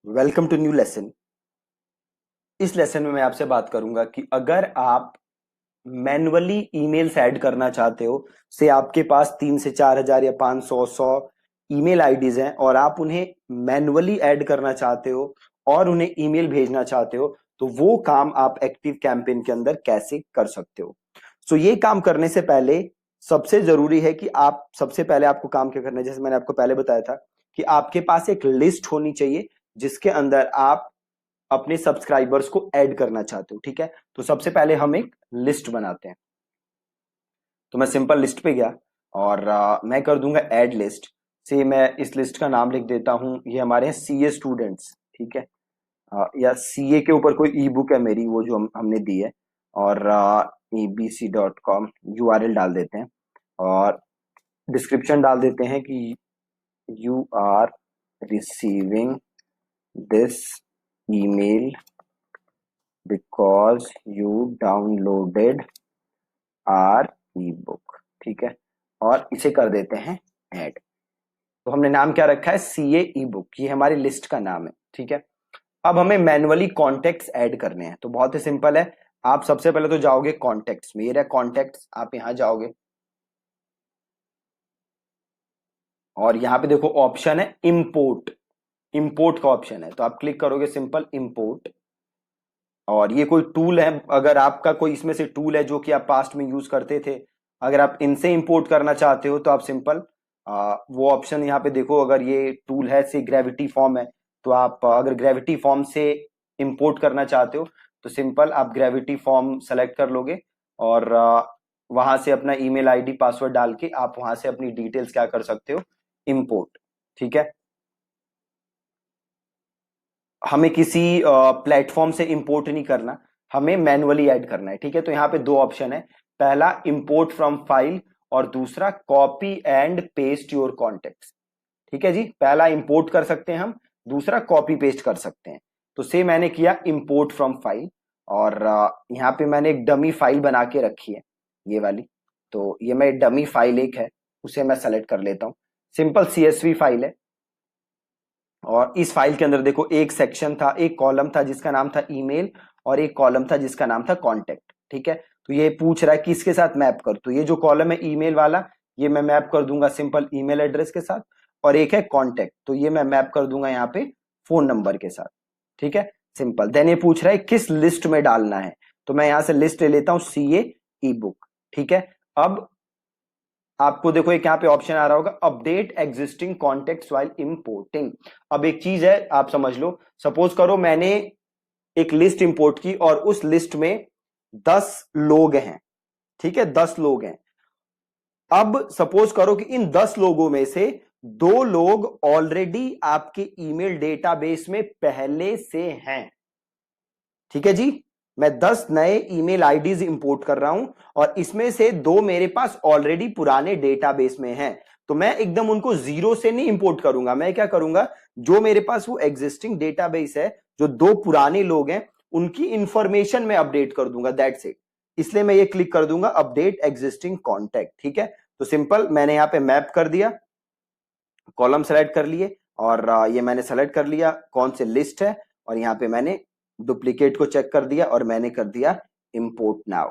Welcome to new lesson. इस lesson में मैं आपसे बात करूंगा कि अगर आप मैन्युअली ईमेल्स ऐड करना चाहते हो, से आपके पास 3 से 4 हजार या 500 ईमेल आईडीज हैं और आप उन्हें मैन्युअली ऐड करना चाहते हो और उन्हें ईमेल भेजना चाहते हो, तो वो काम आप एक्टिव कैंपेन के अंदर कैसे कर सकते हो। सो ये काम करने से पहले सबसे जरूरी है कि आप सबसे पहले आपको काम क्या करना है। जैसे मैंने आपको पहले बताया था कि आपके पास एक लिस्ट होनी चाहिए जिसके अंदर आप अपने सब्सक्राइबर्स को ऐड करना चाहते हो। ठीक है, तो सबसे पहले हम एक लिस्ट बनाते हैं। तो मैं सिंपल लिस्ट पे गया और मैं कर दूंगा ऐड लिस्ट से। मैं इस लिस्ट का नाम लिख देता हूं, ये हमारे हैं सीए स्टूडेंट्स। ठीक है, या सीए के ऊपर कोई ई बुक है मेरी, वो जो हमने दी है, और ebc.com यूआरएल डाल देते हैं और डिस्क्रिप्शन डाल देते हैं कि you are receiving this email because you downloaded our e book. ठीक है, और इसे कर देते हैं ऐड। तो हमने नाम क्या रखा है, सीए ई बुक, ये हमारी लिस्ट का नाम है। ठीक है, अब हमें मैन्युअली कॉन्टेक्ट्स ऐड करने हैं। तो बहुत ही सिंपल है, आप सबसे पहले तो जाओगे कॉन्टेक्ट्स में, ये रहा कॉन्टेक्ट्स, आप यहां जाओगे और यहाँ पे देखो ऑप्शन है इंपोर्ट। इंपोर्ट का ऑप्शन है, तो आप क्लिक करोगे सिंपल इंपोर्ट। और ये कोई टूल है, अगर आपका कोई इसमें से टूल है जो कि आप पास्ट में यूज करते थे, अगर आप इनसे इंपोर्ट करना चाहते हो तो आप सिंपल वो ऑप्शन यहाँ पे देखो। अगर ये टूल है से ग्रेविटी फॉर्म है, तो आप अगर ग्रेविटी फॉर्म से इंपोर्ट करना चाहते हो तो सिंपल आप ग्रेविटी फॉर्म सेलेक्ट कर लोगे और वहां से अपना ईमेल आईडी पासवर्ड डाल के आप वहां से अपनी डिटेल्स क्या कर सकते हो, इंपोर्ट। ठीक है, हमें किसी प्लेटफॉर्म से इंपोर्ट नहीं करना, हमें मैन्युअली ऐड करना है। ठीक है, तो यहाँ पे दो ऑप्शन है, पहला इंपोर्ट फ्रॉम फाइल और दूसरा copy and paste your contacts. ठीक है जी, पहला इंपोर्ट कर सकते हैं हम, दूसरा कॉपी पेस्ट कर सकते हैं। तो से मैंने किया इंपोर्ट फ्रॉम फाइल और यहाँ पे मैंने एक डमी फाइल बना के रखी है, ये वाली। तो ये मैं डमी फाइल एक है, उसे मैं सेलेक्ट कर लेता हूँ। सिंपल सीएसवी फाइल है और इस फाइल के अंदर देखो एक सेक्शन था, एक कॉलम था जिसका नाम था ईमेल और एक कॉलम था जिसका नाम था कॉन्टेक्ट। ठीक है, तो ये पूछ रहा है कि इसके साथ मैप कर, तो ये जो कॉलम है ईमेल वाला, ये मैं मैप कर दूंगा सिंपल ईमेल एड्रेस के साथ, और एक है कॉन्टेक्ट, तो ये मैं मैप कर दूंगा यहाँ पे फोन नंबर के साथ। ठीक है, सिंपल। देन ये पूछ रहा है किस लिस्ट में डालना है, तो मैं यहां से लिस्ट ले लेता हूं, सीए ई बुक। ठीक है, अब आपको देखो एक यहाँ पे ऑप्शन आ रहा होगा, update existing contacts while importing. अब एक चीज है, आप समझ लो, सपोज करो मैंने एक लिस्ट इंपोर्ट की और उस लिस्ट में 10 लोग हैं। ठीक है, 10 लोग हैं। अब सपोज करो कि इन 10 लोगों में से 2 लोग ऑलरेडी आपके ईमेल डेटाबेस में पहले से हैं। ठीक है जी, मैं 10 नए ईमेल आईडीज इंपोर्ट कर रहा हूं और इसमें से 2 मेरे पास ऑलरेडी पुराने डेटाबेस में हैं। तो मैं एकदम उनको जीरो से नहीं इंपोर्ट करूंगा, मैं क्या करूंगा, जो मेरे पास वो एग्जिस्टिंग डेटाबेस है, जो 2 पुराने लोग हैं उनकी इंफॉर्मेशन में अपडेट कर दूंगा, दैट्स इट। इसलिए मैं ये क्लिक कर दूंगा अपडेट एग्जिस्टिंग कॉन्टैक्ट। ठीक है, तो सिंपल मैंने यहां पे मैप कर दिया, कॉलम सेलेक्ट कर लिए और ये मैंने सेलेक्ट कर लिया कौन से लिस्ट है, और यहाँ पे मैंने डुप्लीकेट को चेक कर दिया और मैंने कर दिया इंपोर्ट नाउ।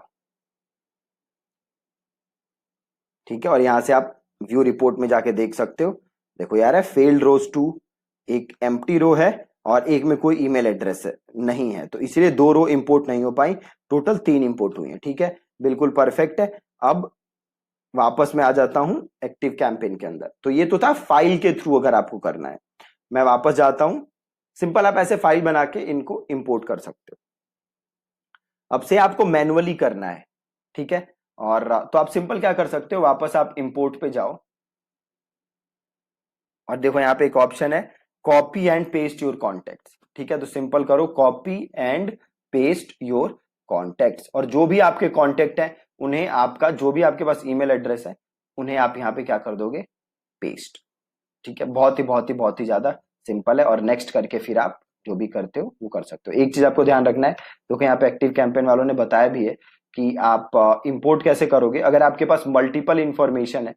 ठीक है, और यहां से आप व्यू रिपोर्ट में जाके देख सकते हो, देखो यार है फेल्ड रोज टू, एक एम्प्टी रो है और एक में कोई ईमेल एड्रेस है नहीं है, तो इसलिए 2 रो इंपोर्ट नहीं हो पाई, टोटल 3 इंपोर्ट हुई है। ठीक है, बिल्कुल परफेक्ट है। अब वापस मैं आ जाता हूं एक्टिव कैंपेन के अंदर। तो ये तो था फाइल के थ्रू अगर आपको करना है, मैं वापस जाता हूं। सिंपल आप ऐसे फाइल बना के इनको इंपोर्ट कर सकते हो। अब से आपको मैन्युअली करना है। ठीक है, और तो आप सिंपल क्या कर सकते हो, वापस आप इंपोर्ट पे जाओ और देखो यहाँ पे एक ऑप्शन है copy and paste your contacts. ठीक है, तो सिंपल करो copy and paste your contacts, और जो भी आपके कॉन्टेक्ट है उन्हें, आपका जो भी आपके पास ईमेल एड्रेस है उन्हें आप यहाँ पे क्या कर दोगे, पेस्ट। ठीक है, बहुत ही ज्यादा सिंपल है, और नेक्स्ट करके फिर आप जो भी करते हो वो कर सकते हो। एक चीज आपको ध्यान रखना है, क्योंकि यहाँ पे एक्टिव कैंपेन वालों ने बताया भी है कि आप इंपोर्ट कैसे करोगे अगर आपके पास मल्टीपल इंफॉर्मेशन है।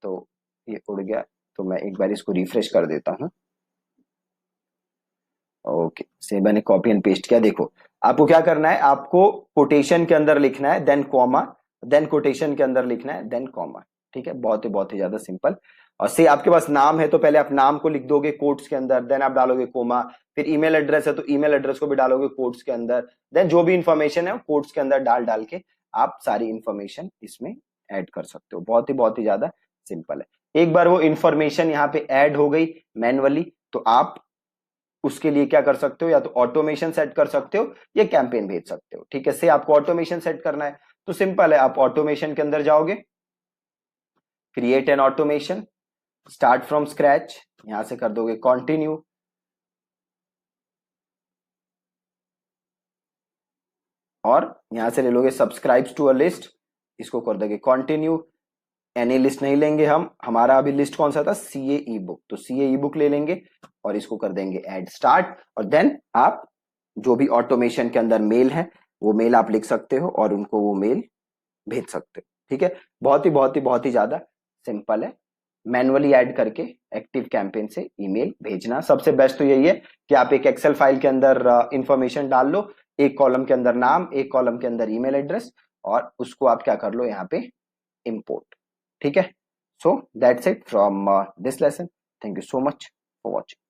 तो ये उड़ गया, तो मैं एक बार इसको रिफ्रेश कर देता हूं। ओके, से मैंने कॉपी एंड पेस्ट किया। देखो आपको क्या करना है, आपको कोटेशन के अंदर लिखना है, देन कॉमा, देन कोटेशन के अंदर लिखना है, देन कॉमा। ठीक है, बहुत ही ज्यादा सिंपल। और से आपके पास नाम है तो पहले आप नाम को लिख दोगे कोट्स के अंदर, देन आप डालोगे कोमा। फिर ईमेल एड्रेस है तो ईमेल एड्रेस को भी डालोगे कोट्स के अंदर, देन जो भी इंफॉर्मेशन है वो कोट्स के अंदर डाल डाल के आप सारी इंफॉर्मेशन इसमें ऐड कर सकते हो। बहुत ही ज्यादा सिंपल है। एक बार वो इंफॉर्मेशन यहाँ पे ऐड हो गई मैन्युअली, तो आप उसके लिए क्या कर सकते हो, या तो ऑटोमेशन सेट कर सकते हो या कैंपेन भेज सकते हो। ठीक है, से आपको ऑटोमेशन सेट करना है तो सिंपल है, आप ऑटोमेशन के अंदर जाओगे, create an automation, start from scratch, यहां से कर दोगे कंटिन्यू, और यहां से ले लोगे सब्सक्राइब टू अ लिस्ट, इसको कर दोगे कंटिन्यू। एनी लिस्ट नहीं लेंगे हम, हमारा अभी लिस्ट कौन सा था, सीए ई बुक, तो सीए ई बुक ले लेंगे और इसको कर देंगे ऐड स्टार्ट। और देन आप जो भी ऑटोमेशन के अंदर मेल है वो मेल आप लिख सकते हो और उनको वो मेल भेज सकते हो। ठीक है, बहुत ही ज्यादा सिंपल है। मैनुअली ऐड करके एक्टिव कैंपेन से ईमेल भेजना। सबसे बेस्ट तो यही है कि आप एक एक्सेल फाइल के अंदर इंफॉर्मेशन डाल लो, एक कॉलम के अंदर नाम, एक कॉलम के अंदर ईमेल एड्रेस, और उसको आप क्या कर लो यहाँ पे इंपोर्ट। ठीक है, so that's it from this lesson. Thank you so much for watching.